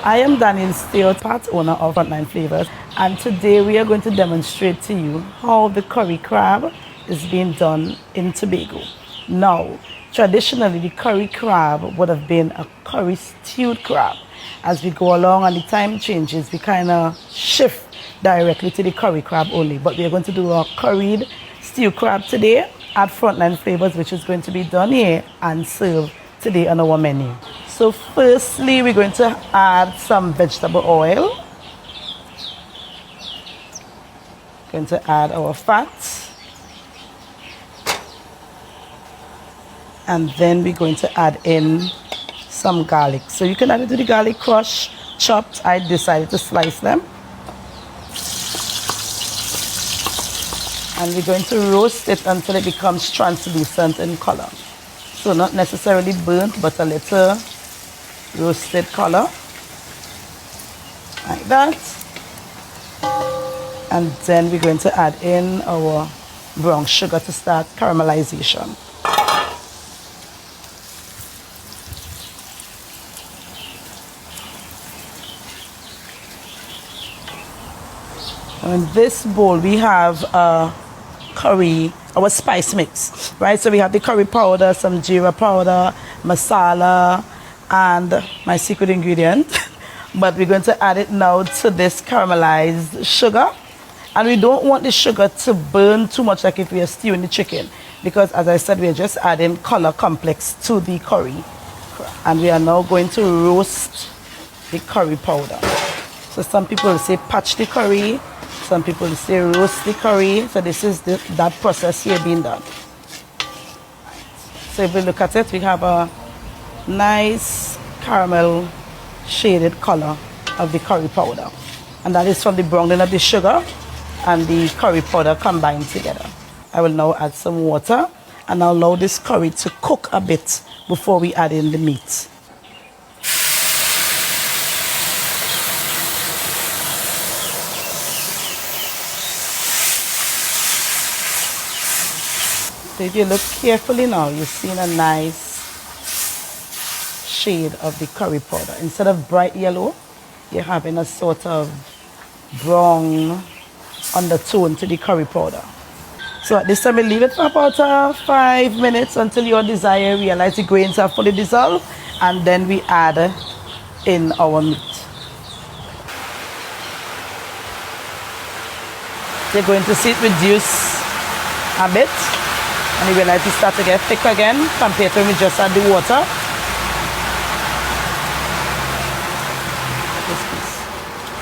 I am Daniel Steele, part owner of Frontline Flavors, and today we are going to demonstrate to you how the curry crab is being done in Tobago. Now, traditionally the curry crab would have been a curry stewed crab. As we go along and the time changes, we kind of shift directly to the curry crab only, but we are going to do a curried stew crab today at Frontline Flavors, which is going to be done here and served today on our menu. So firstly, we're going to add some vegetable oil. Going to add our fat. And then we're going to add in some garlic. So you can add it to the garlic crush, chopped. I decided to slice them. And we're going to roast it until it becomes translucent in color. So not necessarily burnt, but a little roasted color, like that. And then we're going to add in our brown sugar to start caramelization. And in this bowl we have curry, our spice mix, right? So we have the curry powder, some jeera powder, masala, and my secret ingredient. But we're going to add it now to this caramelized sugar. And we don't want the sugar to burn too much like if we are stewing the chicken, because as I said, we are just adding color complex to the curry. And we are now going to roast the curry powder. So some people will say patch the curry, some people will say roast the curry. So this is that process here being done. So if we look at it, we have a nice caramel shaded color of the curry powder, and that is from the browning of the sugar and the curry powder combined together. I will now add some water and allow this curry to cook a bit before we add in the meat. So if you look carefully now, you're seeing a nice shade of the curry powder. Instead of bright yellow, you're having a sort of brown undertone to the curry powder. So at this time, we leave it for about 5 minutes until your desire realize the grains are fully dissolved, and then we add in our meat. You're going to see it reduce a bit, and you realize it start to get thick again compared to when we just add the water.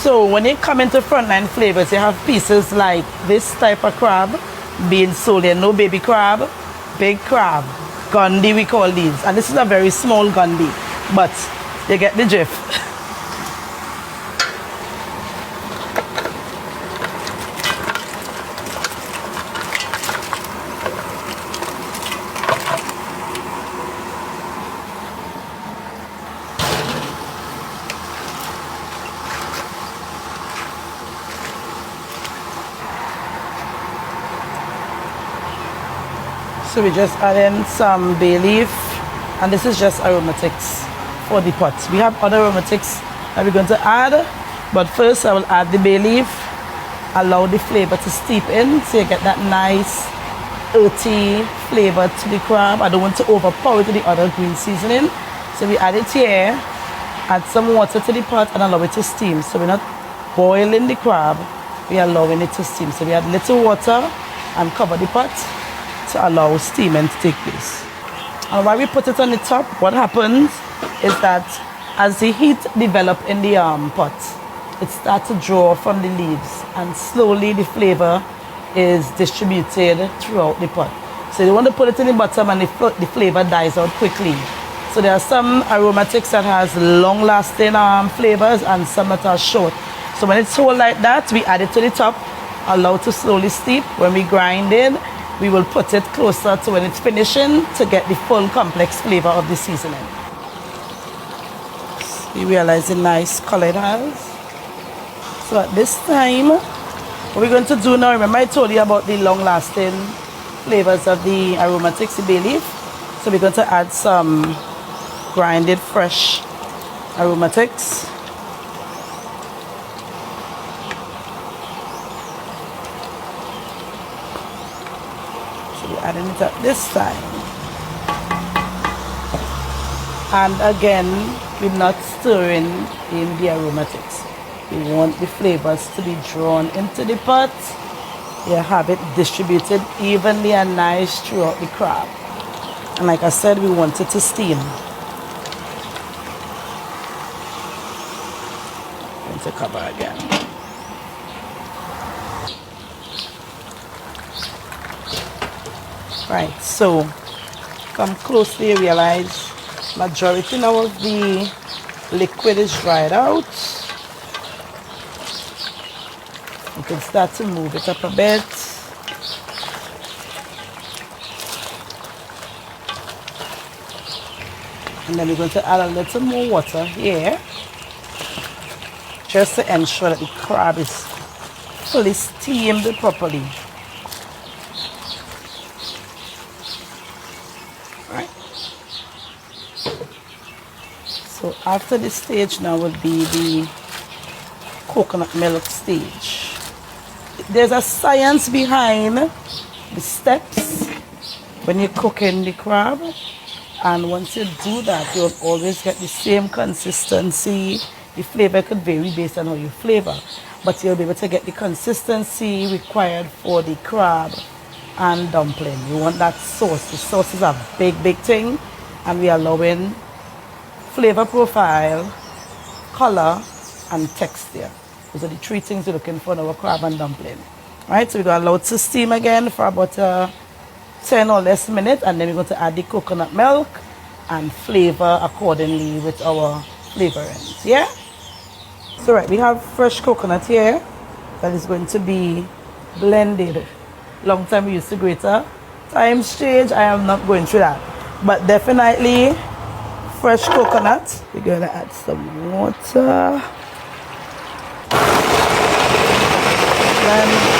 So when you come into Frontline Flavors, you have pieces like this type of crab being sold here. No baby crab, big crab, gundi we call these. And this is a very small gundi, but you get the drift. So we just add in some bay leaf, and this is just aromatics for the pot. We have other aromatics that we're going to add, but first I will add the bay leaf, allow the flavor to steep in so you get that nice earthy flavor to the crab. I don't want to overpower it with the other green seasoning. So we add it here, add some water to the pot and allow it to steam. So we're not boiling the crab, we are allowing it to steam. So we add little water and cover the pot to allow steaming to take place. And while we put it on the top, what happens is that as the heat develops in the pot, it starts to draw from the leaves, and slowly the flavor is distributed throughout the pot. So you don't want to put it in the bottom and the flavor dies out quickly. So there are some aromatics that has long-lasting flavors and some that are short. So when it's whole like that, we add it to the top, allow it to slowly steep. When we grind it, we will put it closer to when it's finishing to get the full complex flavor of the seasoning. You realize the nice color it has. So at this time, what we're going to do now, remember I told you about the long-lasting flavors of the aromatics, the bay leaf. So we're going to add some grinded fresh aromatics. adding it at this time. And again, we're not stirring in the aromatics. We want the flavors to be drawn into the pot. You have it distributed evenly and nice throughout the crab. And like I said, we want it to steam. Going to cover again. Right, so come closely, realize majority now of the liquid is dried out. You can start to move it up a bit. And then we're going to add a little more water here, just to ensure that the crab is fully steamed properly. Right. So after this stage now will be the coconut milk stage. There's a science behind the steps when you're cooking the crab. And once you do that, you'll always get the same consistency. The flavor could vary based on how you flavor, but you'll be able to get the consistency required for the crab and dumpling. You want that sauce. The sauce is a big thing, and we are allowing flavor profile, color, and texture. Those are the three things we're looking for in our crab and dumpling. Right, so we're going to allow it to steam again for about 10 or less minutes, and then we're going to add the coconut milk and flavor accordingly with our flavorings. Yeah? So right, we have fresh coconut here that is going to be blended. Long time we used to grater. Times change, I am not going through that. But definitely fresh coconut. We're going to add some water. Blend.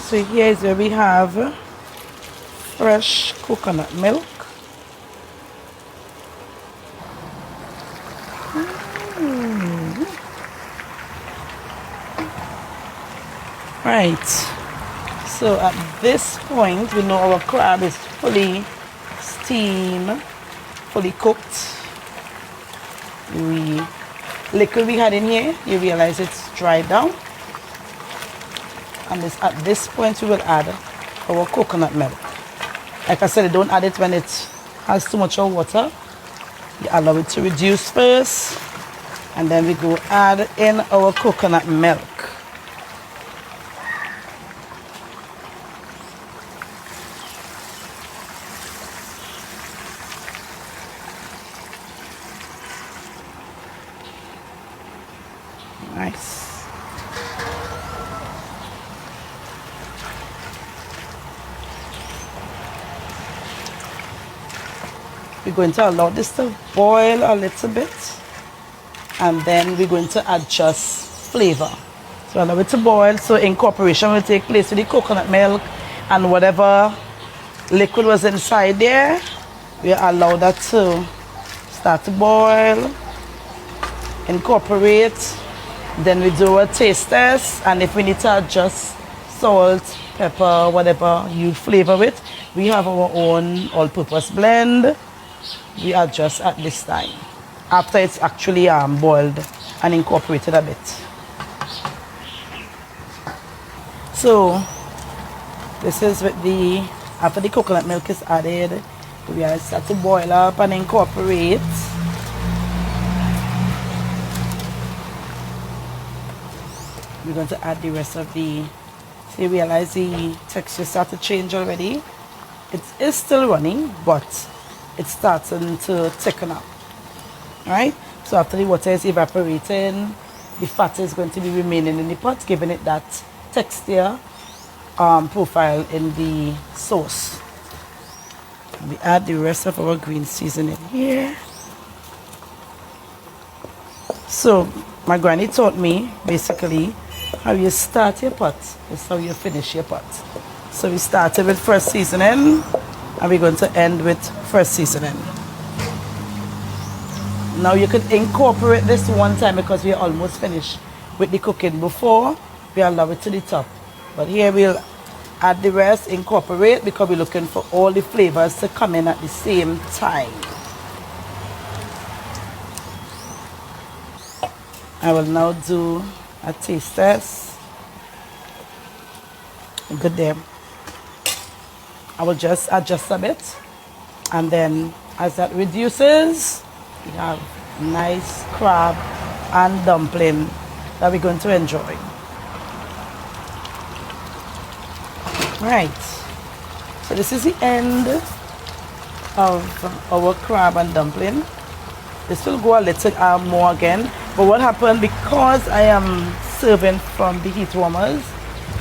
So here is where we have fresh coconut milk. Right. So at this point, we know our crab is fully steamed, fully cooked. The liquid we had in here, you realize it's dried down. And at this point, we will add our coconut milk. Like I said, don't add it when it has too much of water. You allow it to reduce first, and then we go add in our coconut milk. Nice. We're going to allow this to boil a little bit, and then we're going to adjust flavor. So allow it to boil, so incorporation will take place with the coconut milk and whatever liquid was inside there. We allow that to start to boil, incorporate, then we do a taste test, and if we need to adjust salt, pepper, whatever you flavor with, we have our own all-purpose blend. We adjust at this time after it's actually boiled and incorporated a bit. So this is with after the coconut milk is added, we are start to boil up and incorporate. We're going to add the rest of so you realize the texture start to change already. It is still running, but it's starting to thicken up. Alright, so after the water is evaporating, the fat is going to be remaining in the pot, giving it that texture profile in the sauce. We add the rest of our green seasoning here. So my granny taught me basically how you start your pot is how you finish your pot. So we started with first seasoning, and we're going to end with first seasoning. Now you could incorporate this one time because we are almost finished with the cooking. Before we allow it to the top, but here we'll add the rest, incorporate, because we're looking for all the flavors to come in at the same time. I will now do a taste test. Good there. I will just adjust a bit, and then as that reduces, we have nice crab and dumpling that we're going to enjoy. Right, so this is the end of our crab and dumpling. This will go a little more again, but what happened, because I am serving from the heat warmers,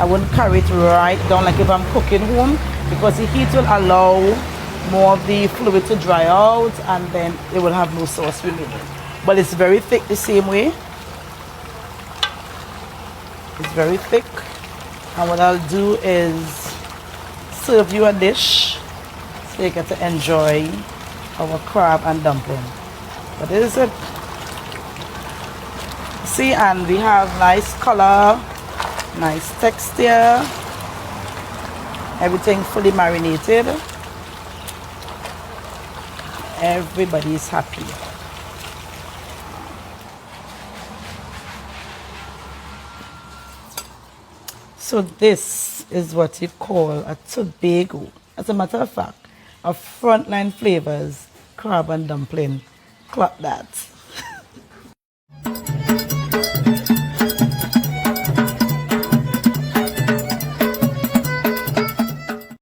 I won't carry it right down like if I'm cooking home, because the heat will allow more of the fluid to dry out, and then it will have no sauce remaining. But it's very thick the same way. It's very thick, and what I'll do is serve you a dish so you get to enjoy our crab and dumpling. But this is it. See, and we have nice color, nice texture, everything fully marinated. Everybody's happy. So this is what you call a Tobago. As a matter of fact, a frontline flavors crab and dumpling. Clock that.